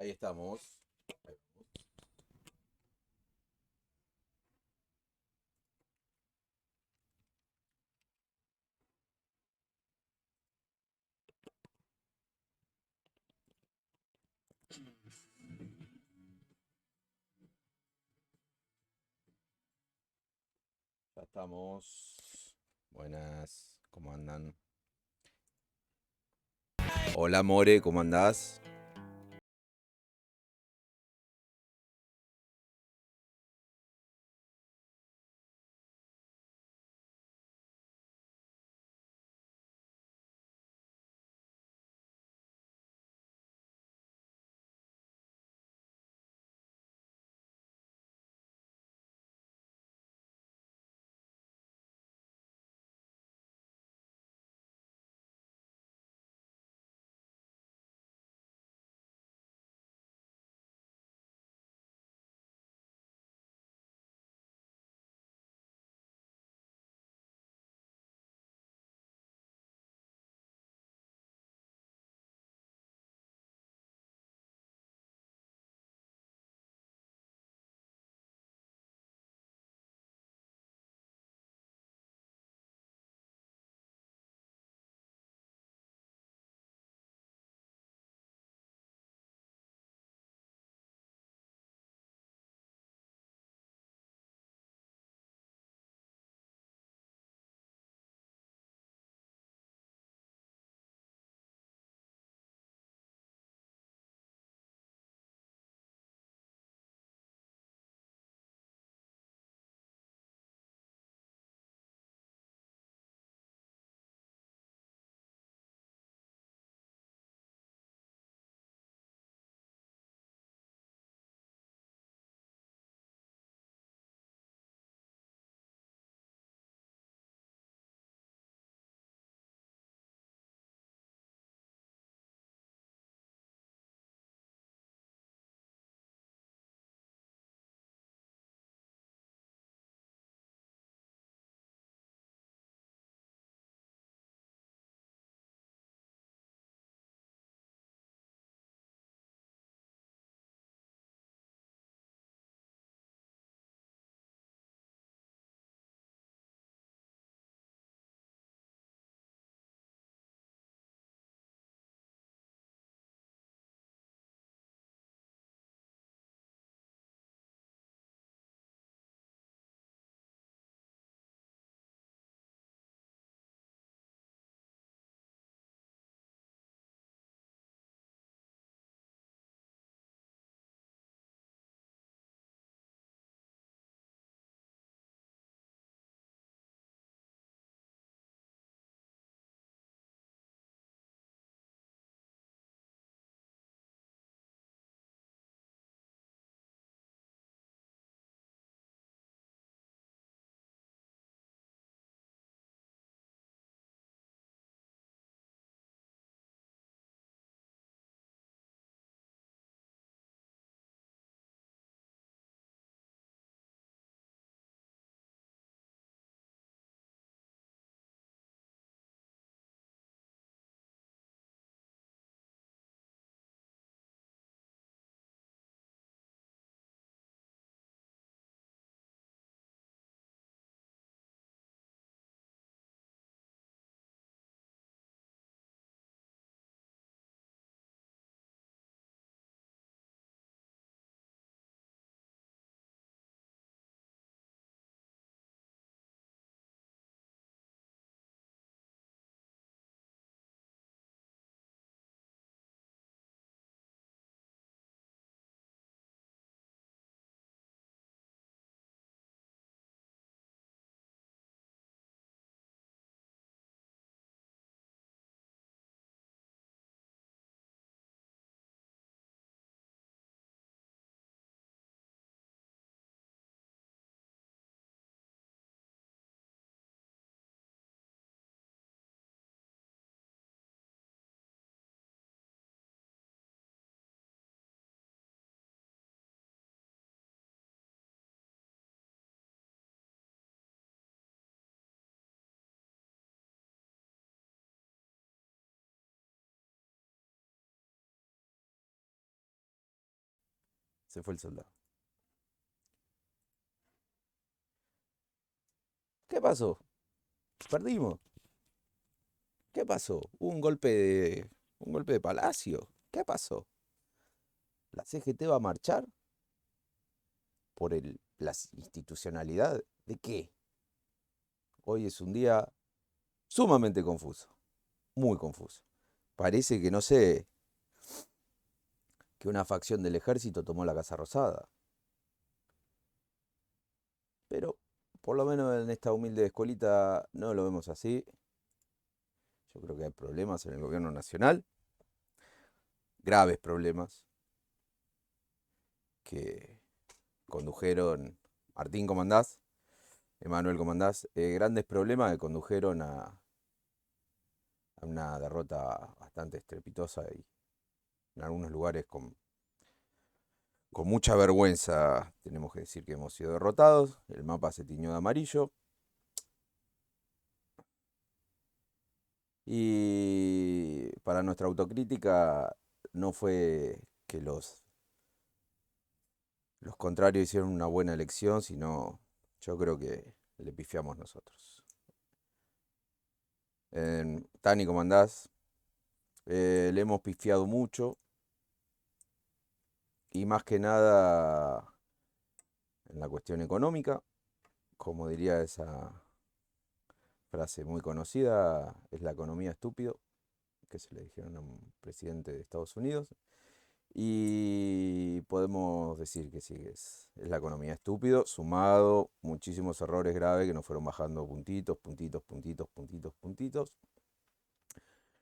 Ahí estamos. Ya estamos. Buenas, ¿cómo andan? Hola More, ¿cómo andás? Se fue el soldado. ¿Qué pasó? Perdimos. ¿Qué pasó? Hubo un golpe de Palacio. ¿Qué pasó? ¿La CGT va a marchar por la institucionalidad? ¿De qué? Hoy es un día sumamente confuso, muy confuso. Parece que, no sé, que una facción del ejército tomó la Casa Rosada. Pero por lo menos en esta humilde escuelita no lo vemos así. Yo creo que hay problemas en el gobierno nacional, graves problemas que condujeron Martín Comandás, Emanuel Comandás, grandes problemas que condujeron a una derrota bastante estrepitosa y en algunos lugares con mucha vergüenza tenemos que decir que hemos sido derrotados. El mapa se tiñó de amarillo. Y para nuestra autocrítica no fue que los contrarios hicieron una buena elección, sino yo creo que le pifiamos nosotros. Tani, ¿cómo andás? Le hemos pifiado mucho y más que nada en la cuestión económica, como diría esa frase muy conocida, es la economía estúpido, que se le dijeron a un presidente de Estados Unidos. Y podemos decir que sí, es la economía estúpido, sumado muchísimos errores graves que nos fueron bajando puntitos, puntitos, puntitos, puntitos, puntitos.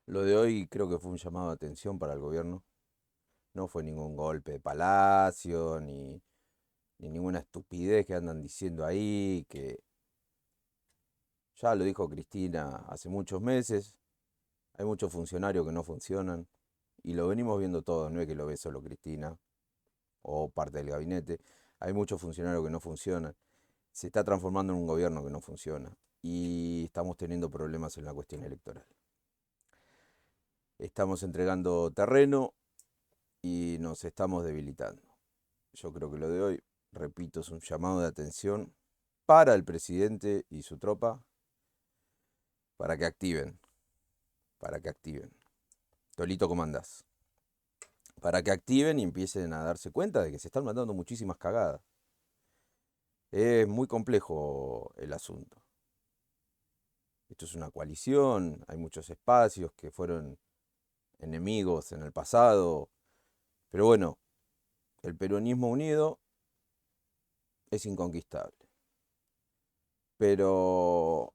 Lo de hoy creo que fue un llamado de atención para el gobierno. No fue ningún golpe de palacio, ni ninguna estupidez que andan diciendo ahí, que ya lo dijo Cristina hace muchos meses. Hay muchos funcionarios que no funcionan y lo venimos viendo todos, no es que lo ve solo Cristina o parte del gabinete. Hay muchos funcionarios que no funcionan. Se está transformando en un gobierno que no funciona y estamos teniendo problemas en la cuestión electoral. Estamos entregando terreno y nos estamos debilitando. Yo creo que lo de hoy, repito, es un llamado de atención para el presidente y su tropa para que activen, para que activen. Tolito, ¿cómo andás? Para que activen y empiecen a darse cuenta de que se están mandando muchísimas cagadas. Es muy complejo el asunto. Esto es una coalición, hay muchos espacios que fueron enemigos en el pasado, pero bueno, el peronismo unido es inconquistable. Pero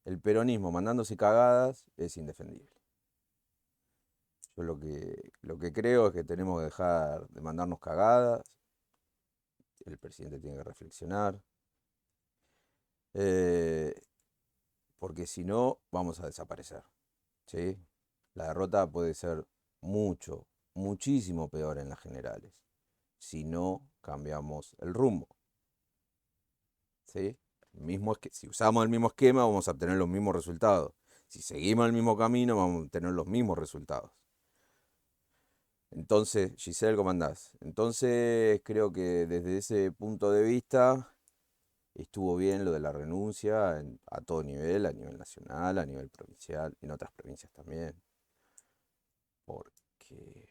el peronismo mandándose cagadas es indefendible. Yo lo que creo es que tenemos que dejar de mandarnos cagadas, el presidente tiene que reflexionar, eh, porque si no vamos a desaparecer, ¿sí? La derrota puede ser mucho, muchísimo peor en las generales, si no cambiamos el rumbo, ¿sí? Si usamos el mismo esquema vamos a obtener los mismos resultados. Si seguimos el mismo camino vamos a obtener los mismos resultados. Entonces, Giselle, ¿cómo andás? Entonces creo que desde ese punto de vista estuvo bien lo de la renuncia a todo nivel, a nivel nacional, a nivel provincial, en otras provincias también. Porque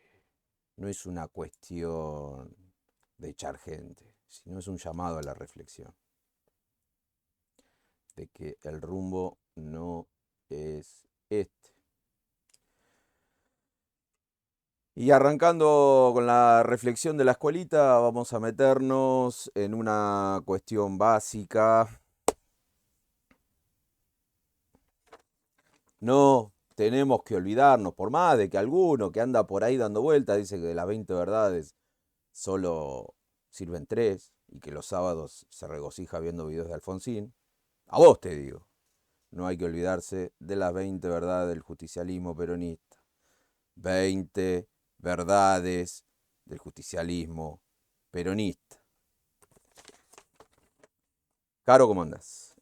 no es una cuestión de echar gente, sino es un llamado a la reflexión. De que el rumbo no es este. Y arrancando con la reflexión de la escuelita, vamos a meternos en una cuestión básica. No tenemos que olvidarnos, por más de que alguno que anda por ahí dando vueltas dice que de las 20 verdades solo sirven 3 y que los sábados se regocija viendo videos de Alfonsín. A vos te digo, no hay que olvidarse de las 20 verdades del justicialismo peronista. 20 verdades del justicialismo peronista. Caro, ¿cómo andás?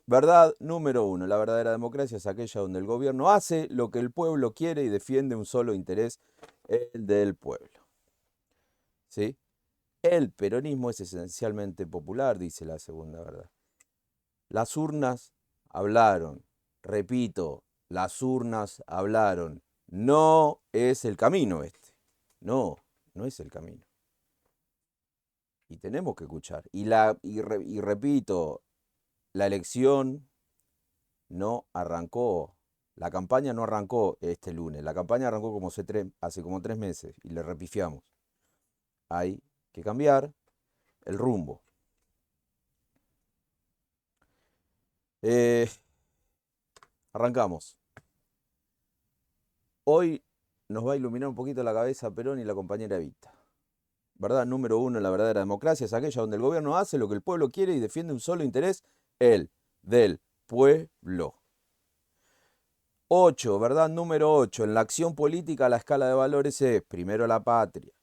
Verdad número 1. La verdadera democracia es aquella donde el gobierno hace lo que el pueblo quiere y defiende un solo interés, el del pueblo. ¿sí? El peronismo es esencialmente popular, dice la segunda verdad. Las urnas hablaron, repito, las urnas hablaron. No es el camino este. No, no es el camino. Y tenemos que escuchar. Y repito, la elección no arrancó, la campaña no arrancó este lunes, la campaña arrancó como hace como 3 meses y le repifiamos. Hay que cambiar el rumbo. Eh, arrancamos. Hoy nos va a iluminar un poquito la cabeza Perón y la compañera Evita. Verdad número uno en la verdadera democracia es aquella donde el gobierno hace lo que el pueblo quiere y defiende un solo interés, el del pueblo. 8, verdad número 8. En la acción política la escala de valores es primero la patria,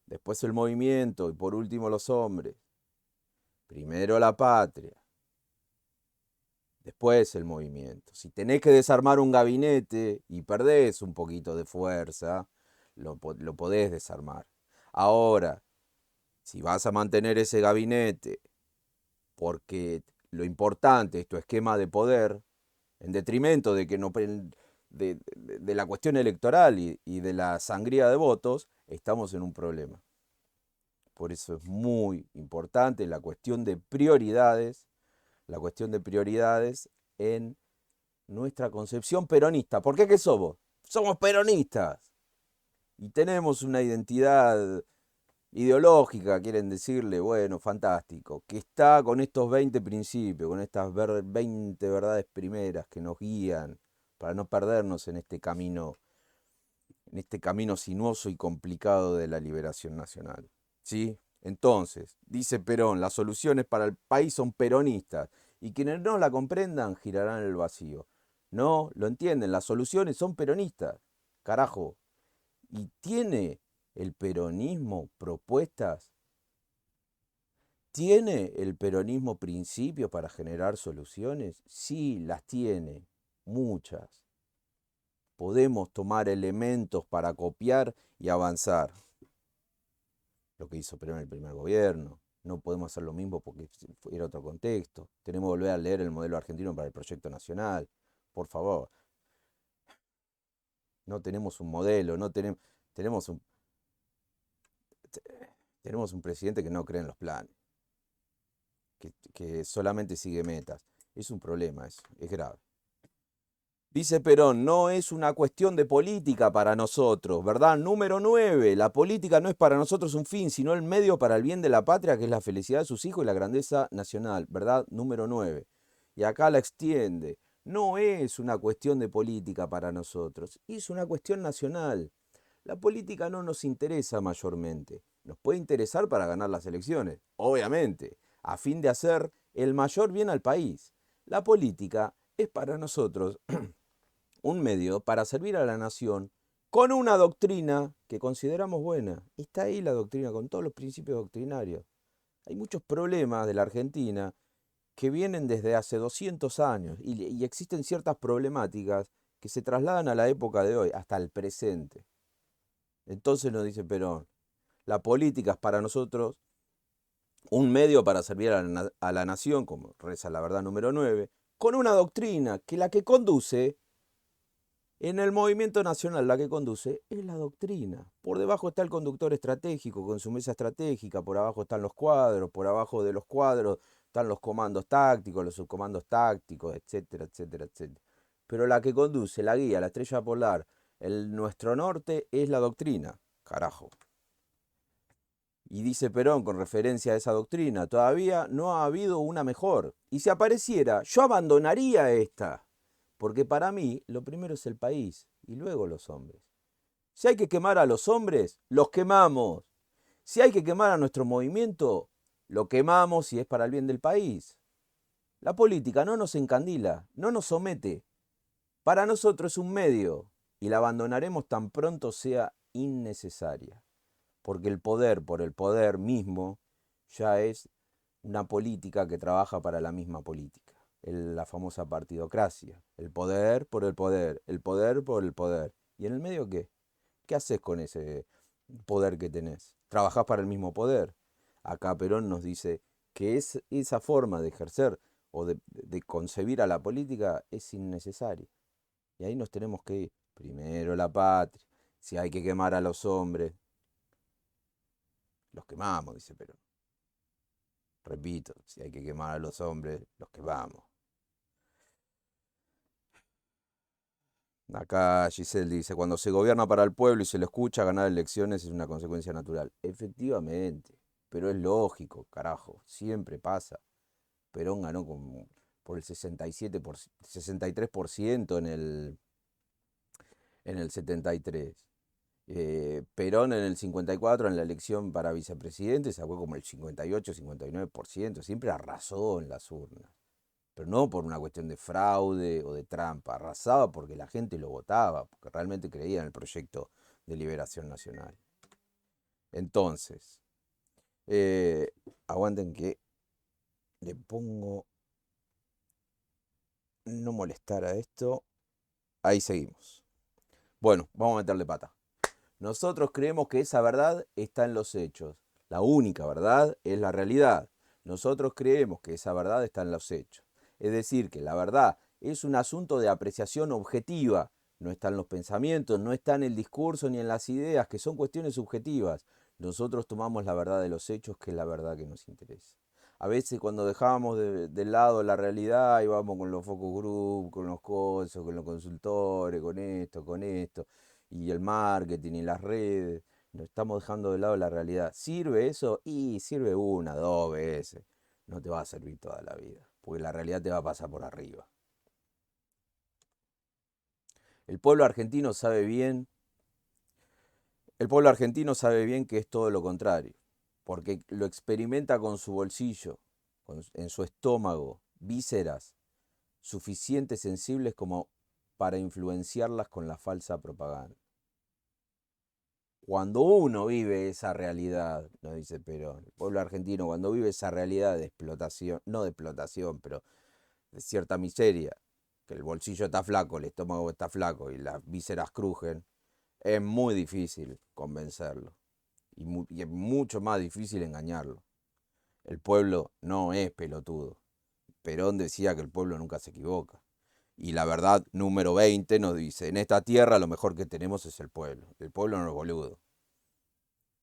después el movimiento y por último los hombres. Primero la patria, después el movimiento. Si tenés que desarmar un gabinete y perdés un poquito de fuerza, lo podés desarmar. Ahora, si vas a mantener ese gabinete porque lo importante es tu esquema de poder, en detrimento de que no de la cuestión electoral y de la sangría de votos, estamos en un problema. Por eso es muy importante la cuestión de prioridades en nuestra concepción peronista. ¿Por qué que somos? Somos peronistas y tenemos una identidad ideológica, quieren decirle, bueno, fantástico, que está con estos 20 principios, con estas 20 verdades primeras que nos guían para no perdernos en este camino sinuoso y complicado de la liberación nacional. ¿Sí? Entonces, dice Perón, las soluciones para el país son peronistas y quienes no la comprendan girarán en el vacío. No, lo entienden, las soluciones son peronistas. Carajo. ¿Y tiene el peronismo propuestas? ¿Tiene el peronismo principios para generar soluciones? Sí, las tiene, muchas. Podemos tomar elementos para copiar y avanzar. Lo que hizo Perón en el primer gobierno. No podemos hacer lo mismo porque era otro contexto. Tenemos que volver a leer el modelo argentino para el proyecto nacional. Por favor. No tenemos un modelo, no tenemos, tenemos un, tenemos un presidente que no cree en los planes, que solamente sigue metas. Es un problema eso, es grave. Dice Perón, no es una cuestión de política para nosotros, ¿verdad? Número 9, la política no es para nosotros un fin, sino el medio para el bien de la patria, que es la felicidad de sus hijos y la grandeza nacional, ¿verdad? Número 9. Y acá la extiende, no es una cuestión de política para nosotros, es una cuestión nacional. La política no nos interesa mayormente, nos puede interesar para ganar las elecciones, obviamente, a fin de hacer el mayor bien al país. La política es para nosotros un medio para servir a la nación con una doctrina que consideramos buena. Está ahí la doctrina, con todos los principios doctrinarios. Hay muchos problemas de la Argentina que vienen desde hace 200 años y existen ciertas problemáticas que se trasladan a la época de hoy, hasta el presente. Entonces nos dice Perón, la política es para nosotros un medio para servir a la nación, como reza la verdad número 9, con una doctrina que la que conduce en el movimiento nacional, la que conduce es la doctrina. Por debajo está el conductor estratégico con su mesa estratégica, por abajo están los cuadros, por abajo de los cuadros están los comandos tácticos, los subcomandos tácticos, etcétera, etcétera, etcétera. Pero la que conduce, la guía, la estrella polar, nuestro norte es la doctrina. Carajo. Y dice Perón con referencia a esa doctrina, todavía no ha habido una mejor. Y si apareciera, yo abandonaría esta. Porque para mí lo primero es el país y luego los hombres. Si hay que quemar a los hombres, los quemamos. Si hay que quemar a nuestro movimiento, lo quemamos si es para el bien del país. La política no nos encandila, no nos somete. Para nosotros es un medio y la abandonaremos tan pronto sea innecesaria. Porque el poder por el poder mismo ya es una política que trabaja para la misma política. La famosa partidocracia. El poder por el poder por el poder. ¿Y en el medio qué? ¿Qué haces con ese? poder que tenés. Trabajás para el mismo poder. Acá Perón nos dice que esa forma de ejercer o de concebir a la política es innecesaria. Y ahí nos tenemos que ir. Primero la patria. Si hay que quemar a los hombres, los quemamos, dice Perón. Repito, si hay que quemar a los hombres, los quemamos. Acá Giselle dice, cuando se gobierna para el pueblo y se lo escucha, ganar elecciones es una consecuencia natural. Efectivamente, pero es lógico, carajo, siempre pasa. Perón ganó por el 63% en el 73. Perón en el 54, en la elección para vicepresidente, sacó como el 58-59%. Siempre arrasó en las urnas. Pero no por una cuestión de fraude o de trampa. Arrasaba porque la gente lo votaba, porque realmente creía en el proyecto de liberación nacional. Entonces, eh, aguanten que le pongo no molestar a esto. Ahí seguimos. Bueno, vamos a meterle pata. Nosotros creemos que esa verdad está en los hechos. La única verdad es la realidad. Nosotros creemos que esa verdad está en los hechos. Es decir, que la verdad es un asunto de apreciación objetiva. No está en los pensamientos, no está en el discurso ni en las ideas, que son cuestiones subjetivas. Nosotros tomamos la verdad de los hechos, que es la verdad que nos interesa. A veces cuando dejamos de lado la realidad y vamos con los focus group, con los cosos, con los consultores, con esto, y el marketing y las redes, nos estamos dejando de lado la realidad. ¿Sirve eso? Y sirve una, dos veces. No te va a servir toda la vida, porque la realidad te va a pasar por arriba. El pueblo argentino sabe bien, el pueblo argentino sabe bien que es todo lo contrario, porque lo experimenta con su bolsillo, en su estómago, vísceras, suficientes sensibles como para influenciarlas con la falsa propaganda. Cuando uno vive esa realidad, nos dice Perón, el pueblo argentino, cuando vive esa realidad de explotación, no de explotación, pero de cierta miseria, que el bolsillo está flaco, el estómago está flaco y las vísceras crujen, es muy difícil convencerlo y es mucho más difícil engañarlo. El pueblo no es pelotudo. Perón decía que el pueblo nunca se equivoca. Y la verdad número 20 nos dice, en esta tierra lo mejor que tenemos es el pueblo. El pueblo no es boludo.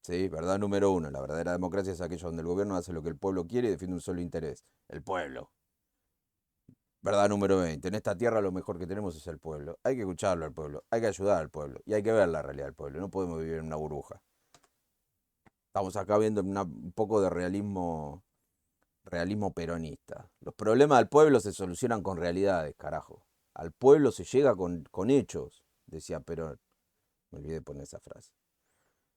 Sí, verdad número uno. La verdadera democracia es aquella donde el gobierno hace lo que el pueblo quiere y defiende un solo interés, el pueblo. Verdad número 20. En esta tierra lo mejor que tenemos es el pueblo. Hay que escucharlo al pueblo, hay que ayudar al pueblo y hay que ver la realidad del pueblo. No podemos vivir en una burbuja. Estamos acá viendo un poco de realismo peronista. Los problemas del pueblo se solucionan con realidades, carajo. Al pueblo se llega con hechos, decía Perón. Me olvidé de poner esa frase.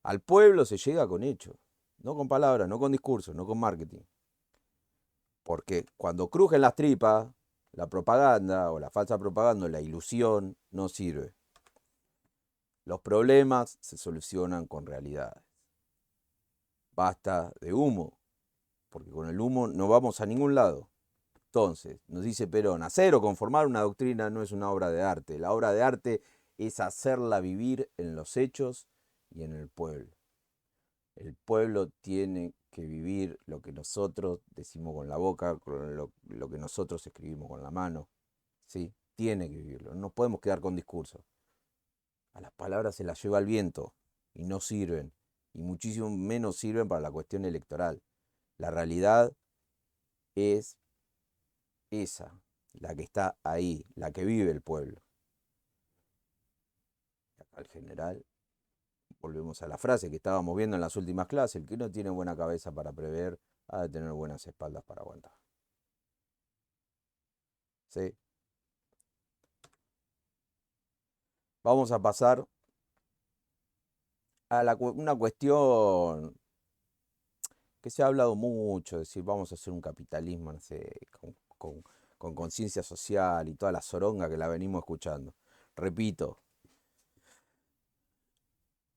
Al pueblo se llega con hechos, no con palabras, no con discursos, no con marketing. Porque cuando crujen las tripas, la propaganda o la falsa propaganda o la ilusión no sirve. Los problemas se solucionan con realidades. Basta de humo, porque con el humo no vamos a ningún lado. Entonces, nos dice Perón, hacer o conformar una doctrina no es una obra de arte. La obra de arte es hacerla vivir en los hechos y en el pueblo. El pueblo tiene que vivir lo que nosotros decimos con la boca, lo que nosotros escribimos con la mano. ¿Sí? Tiene que vivirlo. No nos podemos quedar con discursos. A las palabras se las lleva el viento y no sirven. Y muchísimo menos sirven para la cuestión electoral. La realidad es esa, la que está ahí, la que vive el pueblo. Al general, volvemos a la frase que estábamos viendo en las últimas clases, el que no tiene buena cabeza para prever, ha de tener buenas espaldas para aguantar. ¿Sí? Vamos a pasar a una cuestión que se ha hablado mucho, es decir, vamos a hacer un capitalismo, no sé, con conciencia social y toda la zoronga que la venimos escuchando. Repito,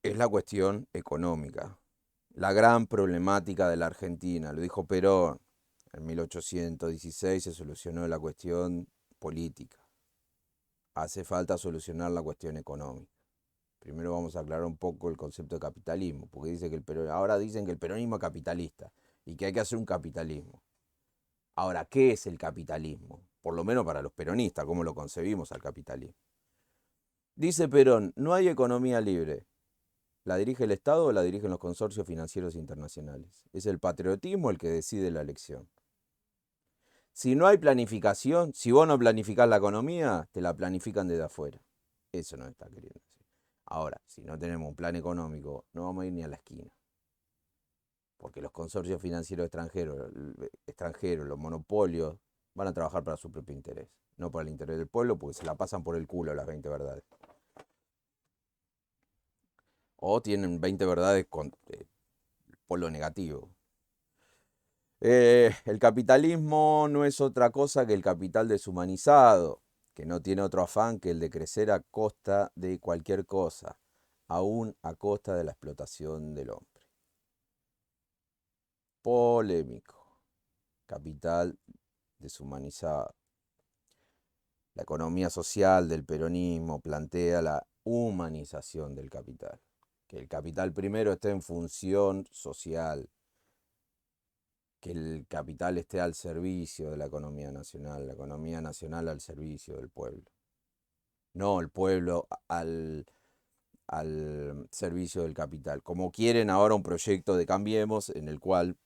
es la cuestión económica, la gran problemática de la Argentina, lo dijo Perón, en 1816 se solucionó la cuestión política, hace falta solucionar la cuestión económica. Primero vamos a aclarar un poco el concepto de capitalismo, porque dice que ahora dicen que el peronismo es capitalista y que hay que hacer un capitalismo. Ahora, ¿qué es el capitalismo? Por lo menos para los peronistas, ¿cómo lo concebimos al capitalismo? Dice Perón, no hay economía libre. ¿La dirige el Estado o la dirigen los consorcios financieros internacionales? Es el patriotismo el que decide la elección. Si no hay planificación, si vos no planificás la economía, te la planifican desde afuera. Eso nos está queriendo decir. Ahora, si no tenemos un plan económico, no vamos a ir ni a la esquina. Porque los consorcios financieros extranjeros, los monopolios, van a trabajar para su propio interés. No para el interés del pueblo, porque se la pasan por el culo las 20 verdades. O tienen 20 verdades con polo negativo. El capitalismo no es otra cosa que el capital deshumanizado, que no tiene otro afán que el de crecer a costa de cualquier cosa, aún a costa de la explotación del hombre. Polémico. Capital deshumanizado. La economía social del peronismo plantea la humanización del capital. Que el capital primero esté en función social, que el capital esté al servicio de la economía nacional al servicio del pueblo. No el pueblo al servicio del capital. Como quieren ahora un proyecto de Cambiemos, en el cual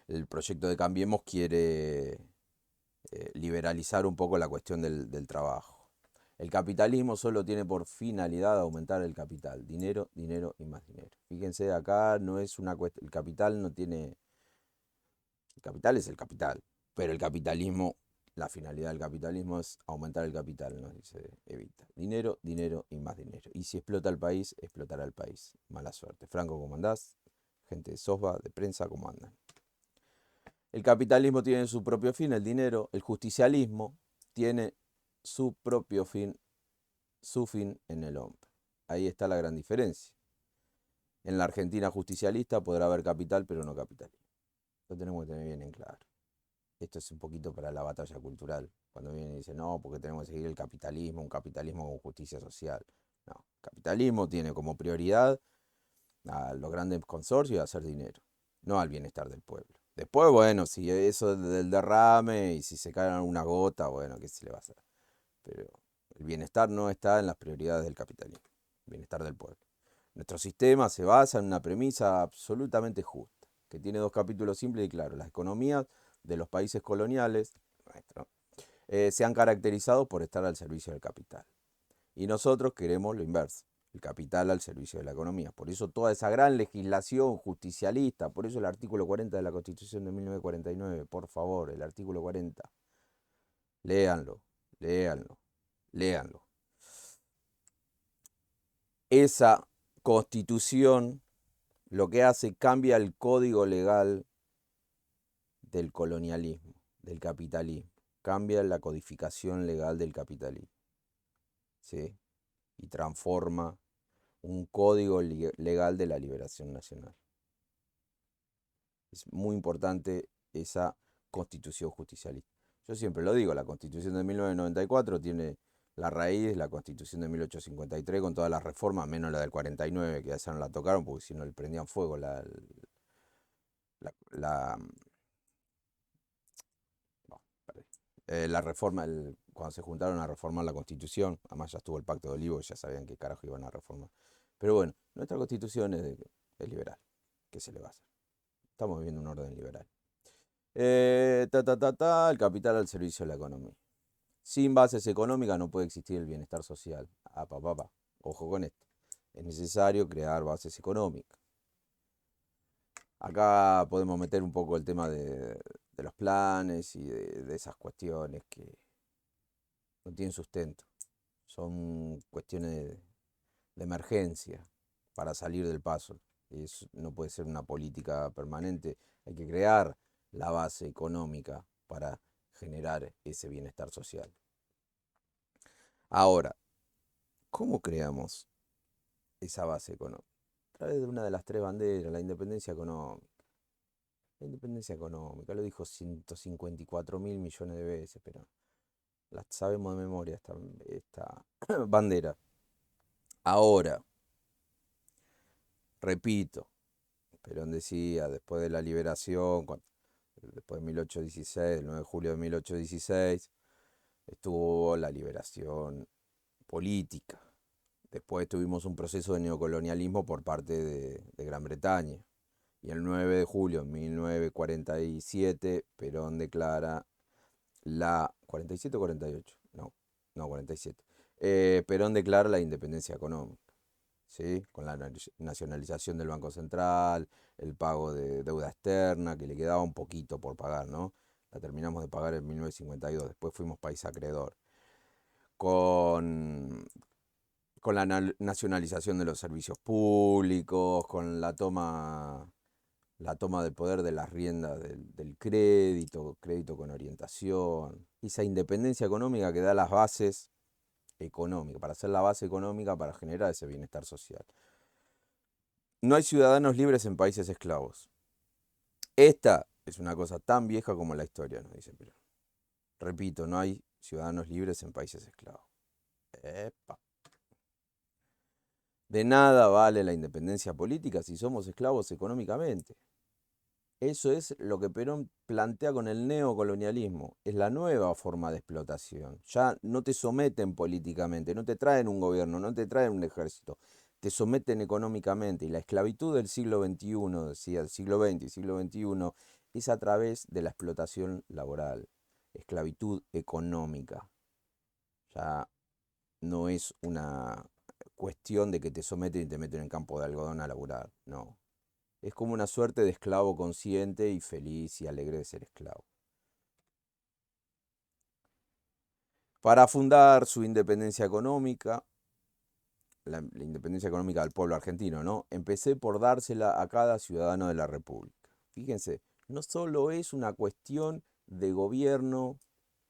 el proyecto de Cambiemos quiere liberalizar un poco la cuestión del trabajo. El capitalismo solo tiene por finalidad aumentar el capital. Dinero, dinero y más dinero. Fíjense, acá no es una cuestión. El capital no tiene. El capital es el capital. Pero el capitalismo, la finalidad del capitalismo es aumentar el capital, nos dice Evita. Dinero, dinero y más dinero. Y si explota el país, explotará el país. Mala suerte. Franco, ¿cómo andás? Gente de SOSBA, de prensa, ¿cómo andan? El capitalismo tiene su propio fin, el dinero. El justicialismo tiene su propio fin, su fin en el hombre. Ahí está la gran diferencia. En la Argentina justicialista podrá haber capital, pero no capitalismo. Lo tenemos que tener bien en claro. Esto es un poquito para la batalla cultural. Cuando vienen y dicen, no, porque tenemos que seguir el capitalismo, un capitalismo con justicia social. No, el capitalismo tiene como prioridad a los grandes consorcios y a hacer dinero, no al bienestar del pueblo. Después, bueno, si eso del derrame y si se cae alguna gota, bueno, ¿qué se le va a hacer? Pero el bienestar no está en las prioridades del capitalismo, el bienestar del pueblo. Nuestro sistema se basa en una premisa absolutamente justa, que tiene dos capítulos simples y claros. Las economías de los países coloniales se han caracterizado por estar al servicio del capital. Y nosotros queremos lo inverso, el capital al servicio de la economía. Por eso toda esa gran legislación justicialista, por eso el artículo 40 de la Constitución de 1949, por favor, el artículo 40. Léanlo, léanlo, léanlo. Esa constitución lo que hace, cambia el código legal del colonialismo, del capitalismo. Cambia la codificación legal del capitalismo. ¿Sí? Y transforma un código legal de la liberación nacional. Es muy importante esa constitución justicialista. Yo siempre lo digo, la constitución de 1994 tiene la raíz, la constitución de 1853 con todas las reformas, menos la del 49, que ya no la tocaron porque si no le prendían fuego la, no, la reforma, cuando se juntaron a reformar la constitución, además ya estuvo el pacto de Olivos, ya sabían qué carajo iban a reformar. Pero bueno, nuestra constitución es liberal, ¿qué se le va a hacer? Estamos viviendo un orden liberal. El capital al servicio de la economía. Sin bases económicas no puede existir el bienestar social. Ojo con esto. Es necesario crear bases económicas. Acá podemos meter un poco el tema de los planes y de esas cuestiones que no tienen sustento. Son cuestiones de emergencia para salir del paso. No puede ser una política permanente. Hay que crear la base económica para generar ese bienestar social. Ahora, ¿cómo creamos esa base económica? A través de una de las tres banderas, la independencia económica. La independencia económica, lo dijo 154.000 millones de veces, pero la sabemos de memoria esta bandera. Ahora, repito, Perón decía, después de la liberación, después de 1816, el 9 de julio de 1816, estuvo la liberación política. Después tuvimos un proceso de neocolonialismo por parte de Gran Bretaña. Y el 9 de julio de 1947, Perón declara la... ¿47 o 48? No, no, 47. Perón declara la independencia económica, ¿sí? Con la nacionalización del Banco Central, el pago de deuda externa, que le quedaba un poquito por pagar, ¿no? La terminamos de pagar en 1952, después fuimos país acreedor. Con, con la nacionalización de los servicios públicos, con la toma del poder de las riendas del crédito, crédito con orientación, esa independencia económica que da las bases económicas, para hacer la base económica para generar ese bienestar social. No hay ciudadanos libres en países esclavos. Esta es una cosa tan vieja como la historia, nos dice Perón. Repito, no hay ciudadanos libres en países esclavos. Epa. De nada vale la independencia política si somos esclavos económicamente. Eso es lo que Perón plantea con el neocolonialismo. Es la nueva forma de explotación. Ya no te someten políticamente, no te traen un gobierno, no te traen un ejército. Te someten económicamente. Y la esclavitud del siglo XXI, decía, el siglo XX y siglo XXI, es a través de la explotación laboral. Esclavitud económica. Ya no es una cuestión de que te someten y te meten en campo de algodón a laburar. No. Es como una suerte de esclavo consciente y feliz y alegre de ser esclavo. Para fundar su independencia económica, la independencia económica del pueblo argentino, ¿no? Empecé por dársela a cada ciudadano de la República. Fíjense, no solo es una cuestión de gobierno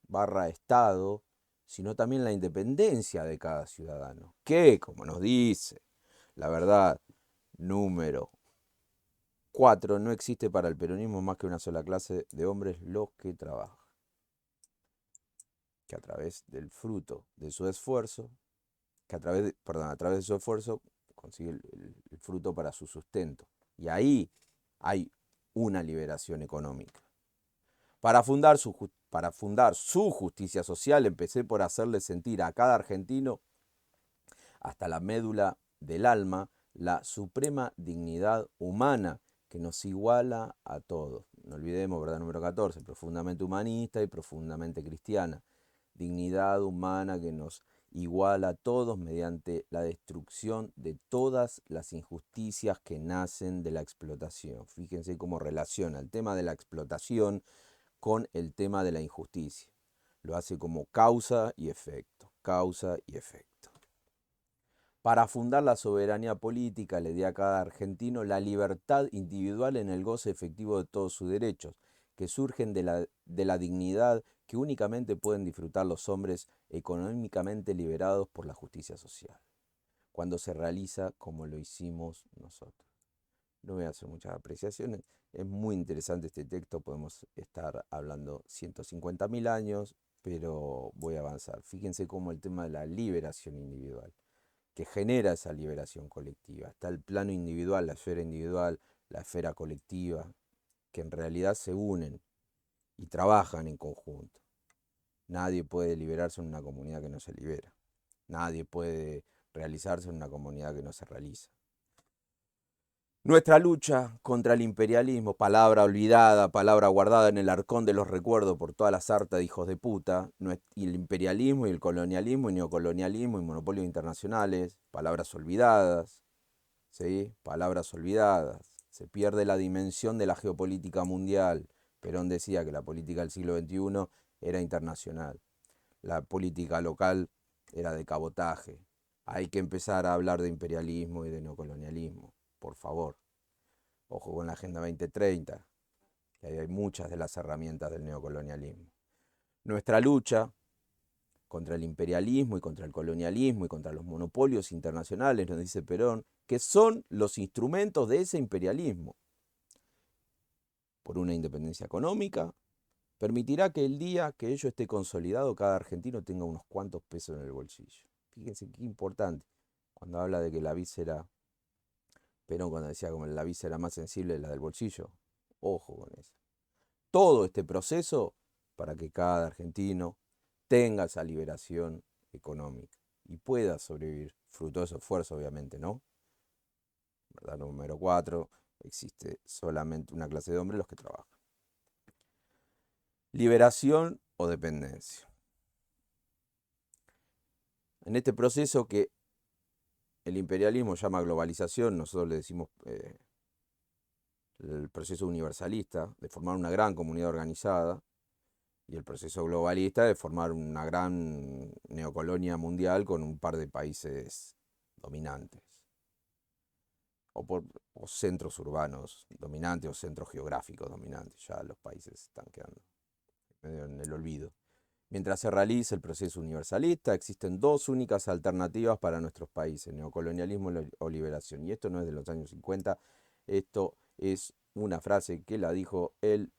barra Estado, sino también la independencia de cada ciudadano. Que, como nos dice la verdad, número 4, no existe para el peronismo más que una sola clase de hombres, los que trabajan. Que a través del fruto de su esfuerzo, a través de su esfuerzo consigue el fruto para su sustento. Y ahí hay una liberación económica. Para fundar su justicia social, empecé por hacerle sentir a cada argentino, hasta la médula del alma, la suprema dignidad humana que nos iguala a todos. No olvidemos, verdad número 14, profundamente humanista y profundamente cristiana. Dignidad humana que nos iguala a todos mediante la destrucción de todas las injusticias que nacen de la explotación. Fíjense cómo relaciona el tema de la explotación con el tema de la injusticia. Lo hace como causa y efecto, causa y efecto. Para fundar la soberanía política le di a cada argentino la libertad individual en el goce efectivo de todos sus derechos, que surgen de la dignidad que únicamente pueden disfrutar los hombres económicamente liberados por la justicia social, cuando se realiza como lo hicimos nosotros. No voy a hacer muchas apreciaciones, es muy interesante este texto, podemos estar hablando 150.000 años, pero voy a avanzar. Fíjense cómo el tema de la liberación individual que genera esa liberación colectiva. Está el plano individual, la esfera colectiva, que en realidad se unen y trabajan en conjunto. Nadie puede liberarse en una comunidad que no se libera. Nadie puede realizarse en una comunidad que no se realiza. Nuestra lucha contra el imperialismo, palabra olvidada, palabra guardada en el arcón de los recuerdos por toda la sarta de hijos de puta, y el imperialismo y el colonialismo y neocolonialismo y monopolios internacionales, palabras olvidadas, ¿sí? Palabras olvidadas. Se pierde la dimensión de la geopolítica mundial. Perón decía que la política del siglo XXI era internacional. La política local era de cabotaje. Hay que empezar a hablar de imperialismo y de neocolonialismo, por favor. Ojo con la Agenda 2030, que ahí hay muchas de las herramientas del neocolonialismo. Nuestra lucha contra el imperialismo y contra el colonialismo y contra los monopolios internacionales, nos dice Perón, que son los instrumentos de ese imperialismo. Por una independencia económica, permitirá que el día que ello esté consolidado, cada argentino tenga unos cuantos pesos en el bolsillo. Fíjense qué importante. cuando habla de que la víscera, Perón cuando decía como la víscera más sensible es la del bolsillo, ojo con eso. Todo este proceso para que cada argentino tenga esa liberación económica y pueda sobrevivir, fruto de su esfuerzo obviamente, ¿no? ¿Verdad? Número 4, existe solamente una clase de hombres, los que trabajan. Liberación o dependencia. En este proceso que el imperialismo llama globalización, nosotros le decimos el proceso universalista, de formar una gran comunidad organizada, y el proceso globalista de formar una gran neocolonia mundial con un par de países dominantes, o centros urbanos dominantes, o centros geográficos dominantes. Ya los países están quedando medio en el olvido. Mientras se realiza el proceso universalista, existen dos únicas alternativas para nuestros países: neocolonialismo o liberación. Y esto no es de los años 50, esto es una frase que la dijo el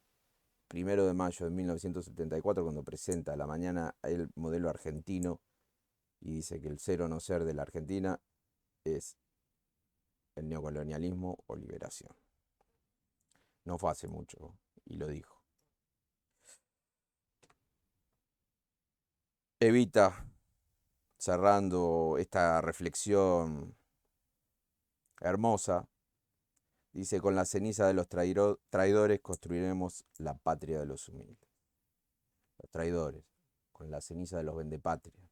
1 de mayo de 1974, cuando presenta a la mañana el modelo argentino y dice que el ser o no ser de la Argentina es el neocolonialismo o liberación. No fue hace mucho y lo dijo. Evita, cerrando esta reflexión hermosa, dice: con la ceniza de los traidores construiremos la patria de los humildes. Los traidores, con la ceniza de los vendepatrias,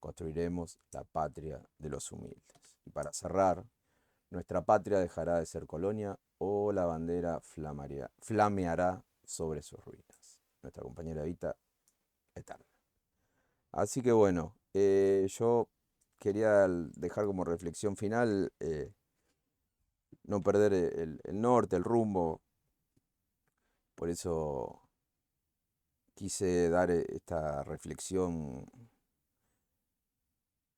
construiremos la patria de los humildes. Y para cerrar, nuestra patria dejará de ser colonia o la bandera flameará sobre sus ruinas. Nuestra compañera Evita, eterna. Así que bueno, yo quería dejar como reflexión final no perder el norte, el rumbo. Por eso quise dar esta reflexión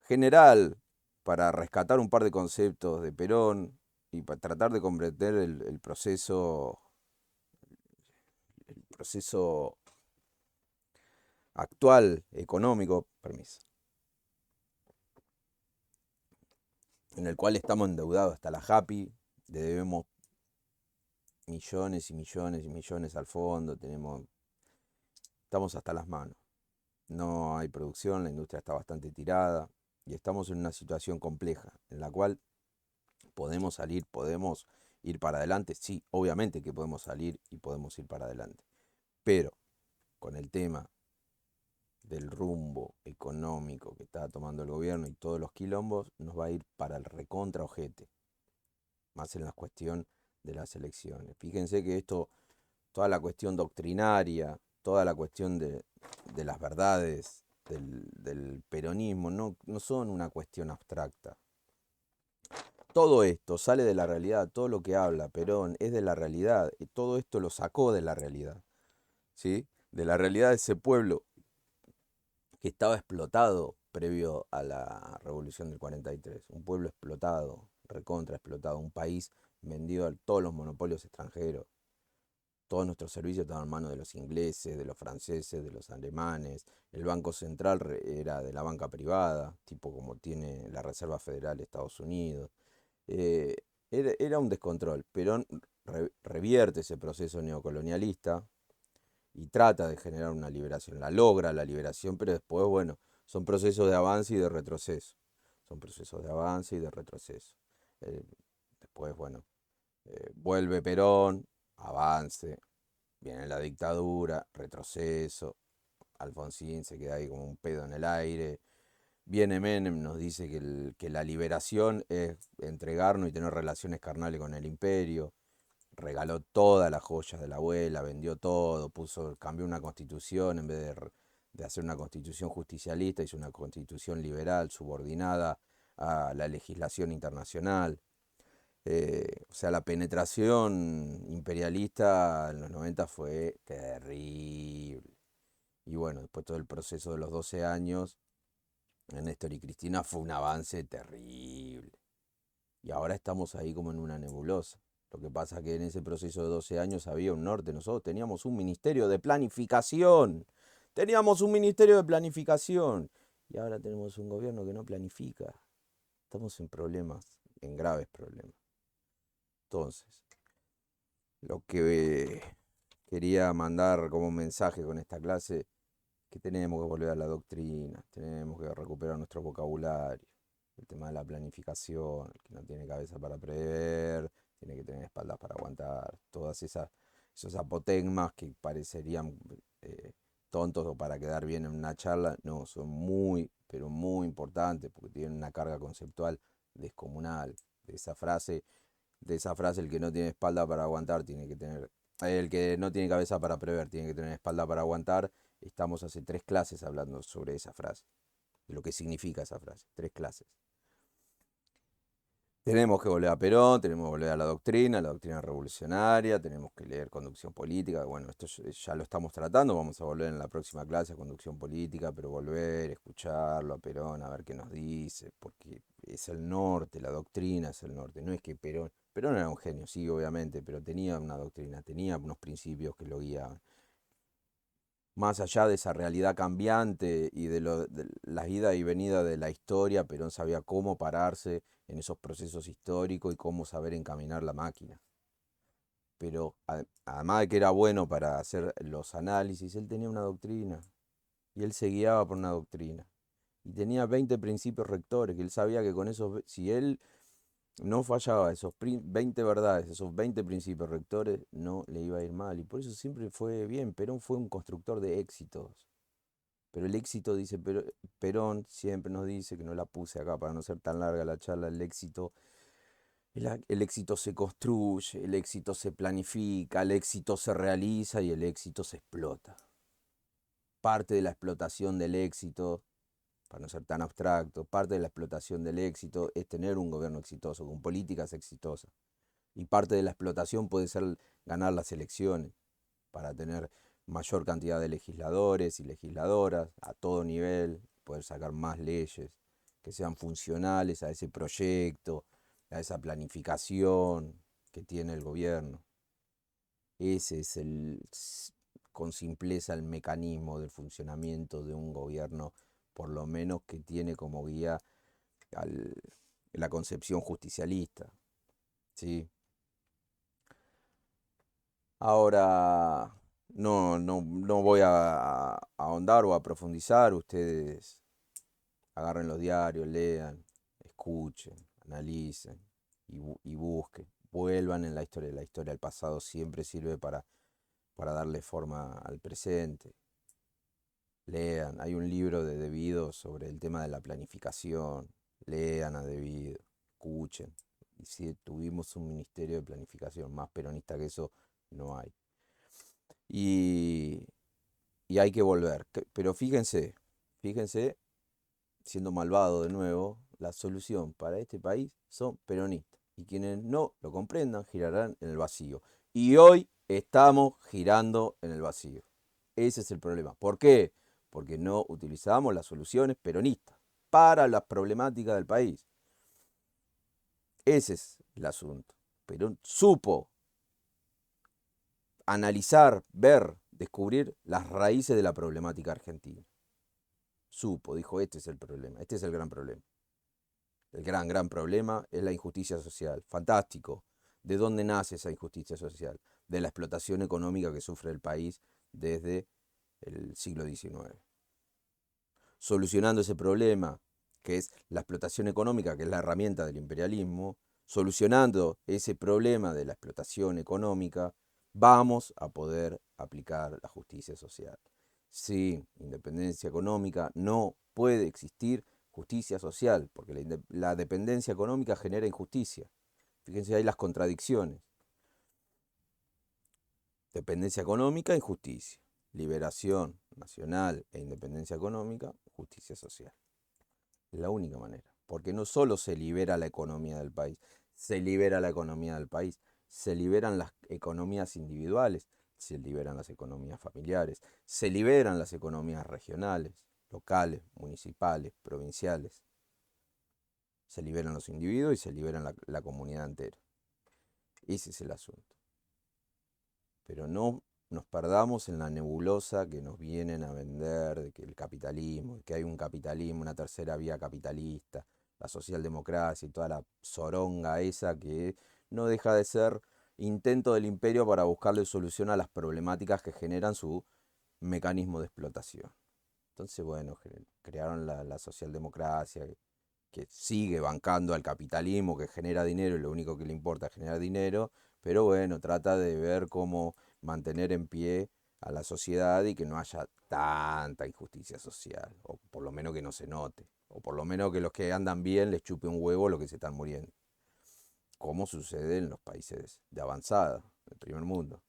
general para rescatar un par de conceptos de Perón y para tratar de comprender el proceso actual económico, permiso, en el cual estamos endeudados hasta la Happy, le debemos millones y millones y millones al fondo, estamos hasta las manos. No hay producción, la industria está bastante tirada y estamos en una situación compleja en la cual podemos salir, podemos ir para adelante. Sí, obviamente que podemos salir y podemos ir para adelante, pero con el tema del rumbo económico que está tomando el gobierno y todos los quilombos, nos va a ir para el recontra ojete, más en la cuestión de las elecciones. Fíjense que esto, toda la cuestión doctrinaria, toda la cuestión de las verdades del peronismo, no son una cuestión abstracta. Todo esto sale de la realidad, todo lo que habla Perón es de la realidad, y todo esto lo sacó de la realidad, ¿sí? De la realidad de ese pueblo que estaba explotado previo a la revolución del 43, un pueblo explotado, recontra explotado, un país vendido a todos los monopolios extranjeros. Todos nuestros servicios estaban en manos de los ingleses, de los franceses, de los alemanes. El Banco Central era de la banca privada, tipo como tiene la Reserva Federal de Estados Unidos. Eh, era un descontrol. Perón revierte ese proceso neocolonialista y trata de generar una liberación. La logra la liberación, pero después, bueno, son procesos de avance y de retroceso. Son procesos de avance y de retroceso. Eh, Después, bueno, vuelve Perón, avance, viene la dictadura, retroceso. Alfonsín se queda ahí como un pedo en el aire. Viene Menem, nos dice que la liberación es entregarnos y tener relaciones carnales con el imperio. Regaló todas las joyas de la abuela, vendió todo, cambió una constitución, en vez de hacer una constitución justicialista, hizo una constitución liberal, subordinada a la legislación internacional. O sea, la penetración imperialista en los 90 fue terrible. Y bueno, después todo el proceso de los 12 años, Néstor y Cristina, fue un avance terrible. Y ahora estamos ahí como en una nebulosa. Lo que pasa es que en ese proceso de 12 años había un norte. Nosotros teníamos un ministerio de planificación. Teníamos un ministerio de planificación. Y ahora tenemos un gobierno que no planifica. Estamos en problemas, en graves problemas. Entonces, lo que quería mandar como mensaje con esta clase, que tenemos que volver a la doctrina, tenemos que recuperar nuestro vocabulario, el tema de la planificación, el que no tiene cabeza para prever, tiene que tener espaldas para aguantar, todas esos apotegmas que parecerían eh, tontos o para quedar bien en una charla, no, son muy, pero muy importantes porque tienen una carga conceptual descomunal. De esa frase, el que no tiene espalda para aguantar tiene que tener, el que no tiene cabeza para prever tiene que tener espalda para aguantar. Estamos hace 3 clases hablando sobre esa frase, de lo que significa esa frase, 3 clases. Tenemos que volver a Perón, tenemos que volver a la doctrina revolucionaria, tenemos que leer Conducción Política. Bueno, esto ya lo estamos tratando, vamos a volver en la próxima clase a Conducción Política, pero volver, escucharlo a Perón, a ver qué nos dice, porque es el norte, la doctrina es el norte. No es que Perón era un genio, sí, obviamente, pero tenía una doctrina, tenía unos principios que lo guiaban. Más allá de esa realidad cambiante y de la ida y venida de la historia, Perón sabía cómo pararse en esos procesos históricos y cómo saber encaminar la máquina. Pero además de que era bueno para hacer los análisis, él tenía una doctrina y él se guiaba por una doctrina. Y tenía 20 principios rectores, que él sabía que con esos, si él no fallaba esos 20 verdades, esos 20 principios rectores, no le iba a ir mal. Y por eso siempre fue bien. Perón fue un constructor de éxitos. Pero el éxito, dice Perón, siempre nos dice, que no la puse acá para no ser tan larga la charla, el éxito se construye, el éxito se planifica, el éxito se realiza y el éxito se explota. Parte de la explotación del éxito, para no ser tan abstracto, parte de la explotación del éxito es tener un gobierno exitoso, con políticas exitosas. Y parte de la explotación puede ser ganar las elecciones, para tener mayor cantidad de legisladores y legisladoras a todo nivel, poder sacar más leyes que sean funcionales a ese proyecto, a esa planificación que tiene el gobierno. Ese es con simpleza el mecanismo del funcionamiento de un gobierno, por lo menos que tiene como guía al- la concepción justicialista. ¿Sí? Ahora, no voy a ahondar o a profundizar. Ustedes agarren los diarios, lean, escuchen, analicen y busquen. Vuelvan en la historia. La historia del pasado siempre sirve para darle forma al presente. Lean. Hay un libro de Devido sobre el tema de la planificación. Lean a Devido, escuchen. Y si tuvimos un ministerio de planificación más peronista que eso, no hay. Y, y hay que volver. Pero fíjense, siendo malvado de nuevo, la solución para este país son peronistas. Y quienes no lo comprendan girarán en el vacío. Y hoy estamos girando en el vacío. Ese es el problema. ¿Por qué? Porque no utilizamos las soluciones peronistas para las problemáticas del país. Ese es el asunto. Perón supo analizar, ver, descubrir las raíces de la problemática argentina. Supo, dijo, este es el problema, este es el gran problema. El gran problema es la injusticia social. Fantástico. ¿De dónde nace esa injusticia social? De la explotación económica que sufre el país desde el siglo XIX. Solucionando ese problema, que es la explotación económica, que es la herramienta del imperialismo, solucionando ese problema de la explotación económica, vamos a poder aplicar la justicia social. Sin independencia económica no puede existir justicia social, porque la dependencia económica genera injusticia. Fíjense ahí las contradicciones. Dependencia económica, injusticia. Liberación nacional e independencia económica, justicia social. Es la única manera. Porque no solo se libera la economía del país, se libera la economía del país, se liberan las economías individuales, se liberan las economías familiares, se liberan las economías regionales, locales, municipales, provinciales. Se liberan los individuos y se liberan la comunidad entera. Ese es el asunto. Pero no nos perdamos en la nebulosa que nos vienen a vender de que el capitalismo, que hay un capitalismo, una tercera vía capitalista. la socialdemocracia y toda la zoronga esa que no deja de ser intento del imperio para buscarle solución a las problemáticas que generan su mecanismo de explotación. Entonces, bueno, crearon la socialdemocracia, que sigue bancando al capitalismo, que genera dinero y lo único que le importa es generar dinero, pero bueno, trata de ver cómo mantener en pie a la sociedad y que no haya tanta injusticia social, o por lo menos que no se note, o por lo menos que los que andan bien les chupe un huevo lo que se están muriendo, como sucede en los países de avanzada, del primer mundo,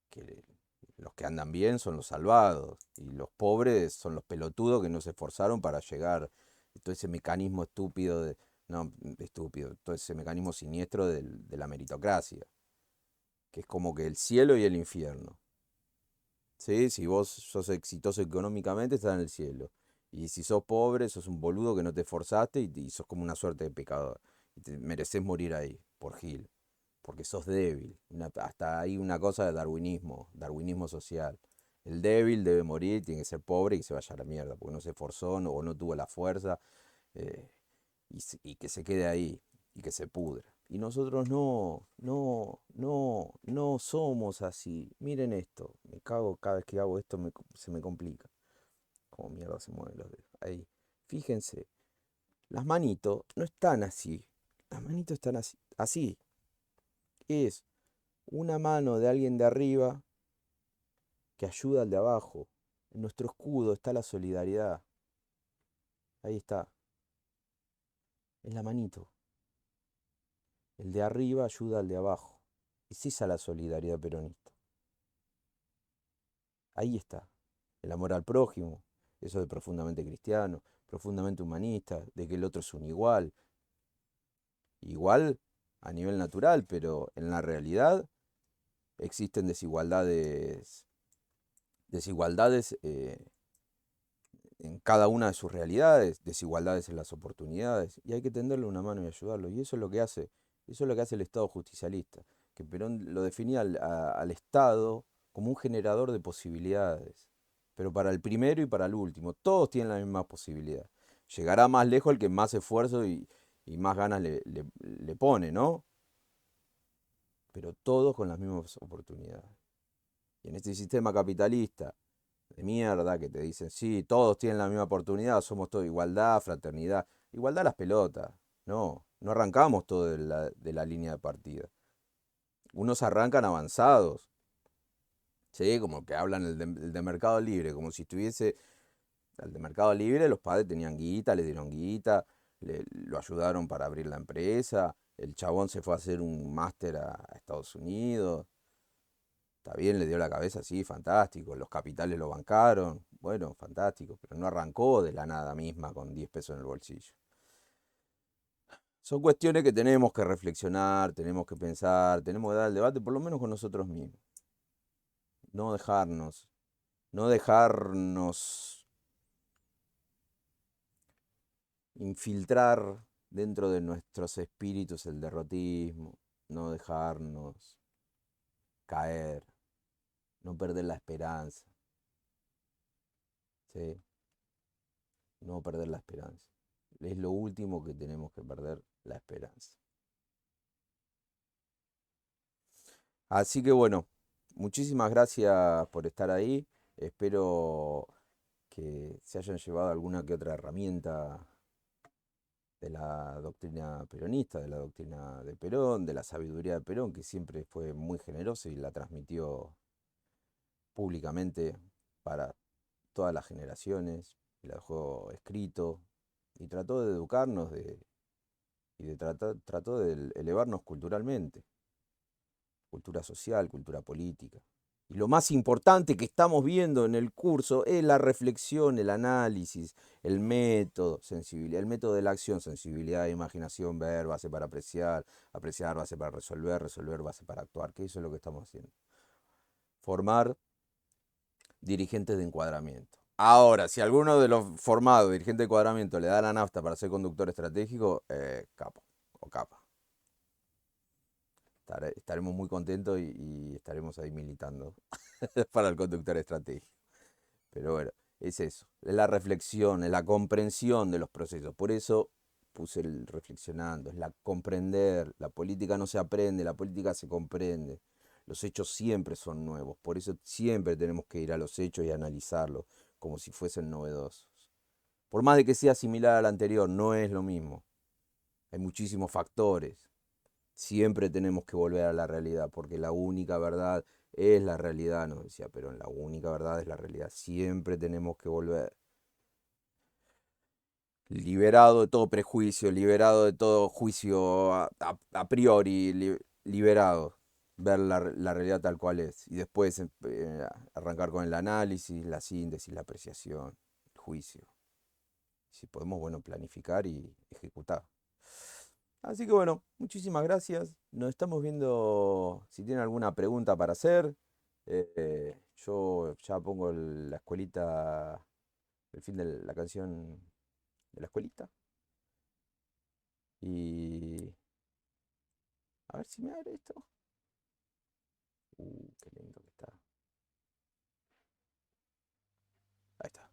que los que andan bien son los salvados y los pobres son los pelotudos que no se esforzaron para llegar. Todo ese mecanismo estúpido no, estúpido, todo ese mecanismo siniestro de la meritocracia, que es como que el cielo y el infierno. ¿Sí? Si vos sos exitoso económicamente, estás en el cielo. Y si sos pobre, sos un boludo que no te esforzaste y sos como una suerte de pecador. Y te mereces morir ahí, por Gil. Porque sos débil. Hasta hay una cosa de darwinismo, darwinismo social. El débil debe morir, tiene que ser pobre y que se vaya a la mierda, porque no se esforzó o no tuvo la fuerza, eh, y que se quede ahí y que se pudra. Y nosotros no somos así. Miren esto, me cago cada vez que hago esto, se me complica. Como mierda se mueven los dedos. Ahí, fíjense, las manitos no están así. Las manitos están así. Así. Es una mano de alguien de arriba que ayuda al de abajo. En nuestro escudo está la solidaridad. Ahí está. Es la manito. El de arriba ayuda al de abajo. Es esa la solidaridad peronista. Ahí está. El amor al prójimo. Eso de profundamente cristiano, profundamente humanista, de que el otro es un igual. Igual a nivel natural, pero en la realidad existen desigualdades en cada una de sus realidades, desigualdades en las oportunidades, y hay que tenderle una mano y ayudarlo. Y eso es lo que hace el Estado justicialista, que Perón lo definía al Estado como un generador de posibilidades, pero para el primero y para el último, todos tienen la misma posibilidad. Llegará más lejos el que más esfuerzo y más ganas le pone, ¿no? Pero todos con las mismas oportunidades. Y en este sistema capitalista de mierda que te dicen, sí, todos tienen la misma oportunidad, somos todos igualdad, fraternidad. Igualdad a las pelotas. No, no arrancamos todo de la línea de partida. Unos arrancan avanzados, ¿sí? Como que hablan el de Mercado Libre, como si estuviese. Al de Mercado Libre los padres tenían guita, le dieron guita, lo ayudaron para abrir la empresa, el chabón se fue a hacer un máster a Estados Unidos. Está bien, le dio la cabeza, sí, fantástico. Los capitales lo bancaron, bueno, fantástico, pero no arrancó de la nada misma con 10 pesos en el bolsillo. Son cuestiones que tenemos que reflexionar, tenemos que pensar, tenemos que dar el debate, por lo menos con nosotros mismos. No dejarnos, no dejarnos infiltrar dentro de nuestros espíritus el derrotismo, no dejarnos caer, no perder la esperanza, ¿sí? No perder la esperanza. Es lo último que tenemos que perder, la esperanza. Así que bueno, muchísimas gracias por estar ahí. Espero que se hayan llevado alguna que otra herramienta de la doctrina peronista, de la doctrina de Perón, de la sabiduría de Perón, que siempre fue muy generoso y la transmitió públicamente para todas las generaciones, y la dejó escrito, y trató de educarnos trató de elevarnos culturalmente, cultura social, cultura política. Y lo más importante que estamos viendo en el curso es la reflexión, el análisis, el método, sensibilidad, el método de la acción, sensibilidad, imaginación, ver, base para apreciar, apreciar, base para resolver, resolver, base para actuar, que eso es lo que estamos haciendo. Formar dirigentes de encuadramiento. Ahora, si alguno de los formados dirigentes de encuadramiento le da la nafta para ser conductor estratégico, capo o capa. Estaremos muy contentos y estaremos ahí militando para el conductor estratégico. Pero bueno, es eso, es la reflexión, es la comprensión de los procesos. Por eso puse el reflexionando, es la comprender. La política no se aprende, la política se comprende. Los hechos siempre son nuevos, por eso siempre tenemos que ir a los hechos y analizarlos como si fuesen novedosos. Por más de que sea similar al anterior, no es lo mismo. Hay muchísimos factores. Siempre tenemos que volver a la realidad, porque la única verdad es la realidad, nos decía Perón, la única verdad es la realidad. Siempre tenemos que volver. Liberado de todo prejuicio, liberado de todo juicio a priori, liberado. Ver la realidad tal cual es. Y después arrancar con el análisis, la síntesis, la apreciación, el juicio. Si podemos, bueno, planificar y ejecutar. Así que bueno, muchísimas gracias. Nos estamos viendo si tienen alguna pregunta para hacer. Yo ya pongo la escuelita, el fin de la canción de la escuelita. Y a ver si me abre esto. Qué lindo que está. Ahí está.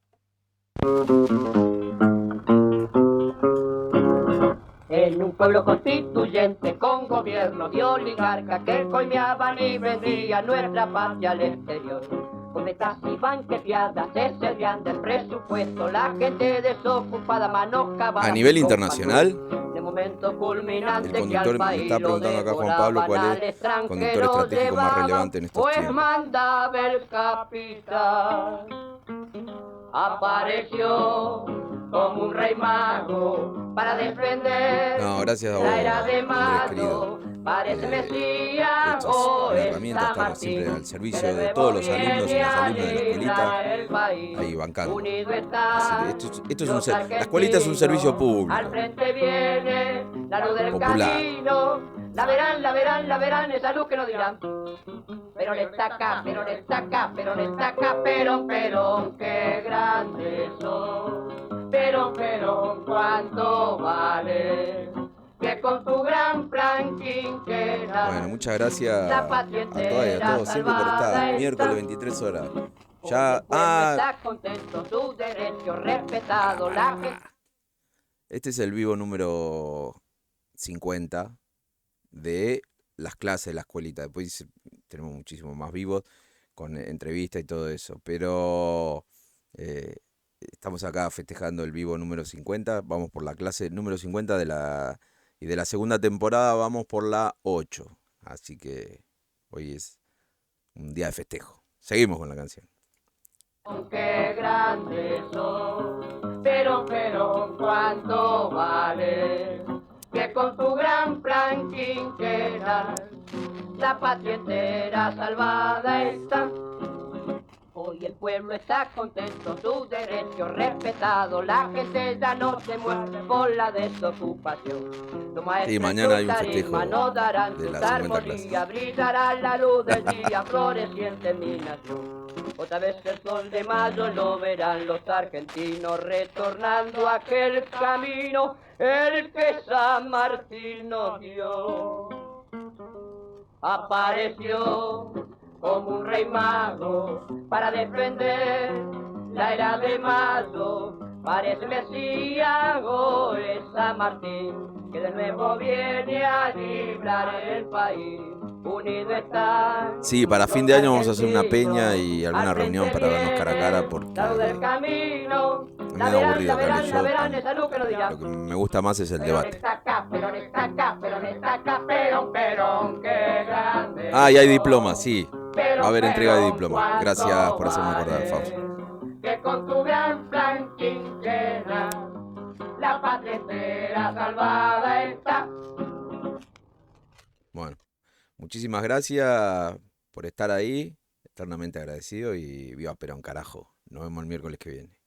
En un pueblo constituyente con gobierno de oligarca que coimeaban y vendían nuestra patria al exterior. Cometas y banqueteadas se servían del presupuesto, la gente desocupada manojaba. A nivel internacional, de momento culminante el que al conductor, me país está lo preguntando acá Juan Pablo cuál devoraban, es al el conductor extranjero estratégico más llevaban, relevante en estos pues tiempos. mandaba el capitán. Apareció como un rey mago para defender No, gracias a la era vos, de Andrés querido. Mayo. Parece Mesías Esto es o una herramienta, está estamos siempre al Martín, que servicio de de nuevo todos los alumnos y viene las a alumnas de la escuelita, librar el país. ahí bancando. Unido Así que está esto es los la escuelita es un servicio argentinos, al público, frente viene la luz del popular. camino. La verán, esa luz que no dirán. Pero le está acá, pero le está acá, pero le está acá, pero, qué grandes son. Pero, cuánto vale. Que con tu gran plan quinquera. Bueno, muchas gracias La a patria todas y a entera todos siempre por estar. salvada Miércoles está. 23 horas. Hoy Ya, el pueblo está contento, su derecho respetado, la gente. este es el vivo número 50 de las clases de la escuelita. Después tenemos muchísimos más vivos con entrevistas y todo eso. Pero estamos acá festejando el vivo número 50. Vamos por la clase número 50 y de la segunda temporada vamos por la 8. Así que hoy es un día de festejo. Seguimos con la canción. Qué grandes son, pero, cuánto vale. Que con tu gran plan quinquenal la patria entera salvada está. Hoy el pueblo está contento, su derecho respetado, la gente ya no se muere por la desocupación. Los maestros Y mañana hay un en festejo tarima no darán de sus las 50 armonías, clases. brillará la luz del día floreciente en mi nación. Otra vez el sol de mayo lo verán los argentinos retornando a aquel camino, el que San Martín nos dio. Apareció como un rey mago para defender la era de Mayo. Parece Mesías o es San Martín, que de nuevo viene a librar el país. Unido está. Sí, para fin de año vamos a hacer una peña y alguna reunión para vernos cara a cara porque a mí me da aburrido que hable yo. Lo que me gusta más es el debate. Ah, y hay diplomas, sí. Va a haber entrega de diplomas. Gracias por hacerme acordar, Fausto. Que con tu gran plan quinquena la patria entera salvada está. Bueno, muchísimas gracias por estar ahí. Eternamente agradecido y viva Perón, carajo. Nos vemos el miércoles que viene.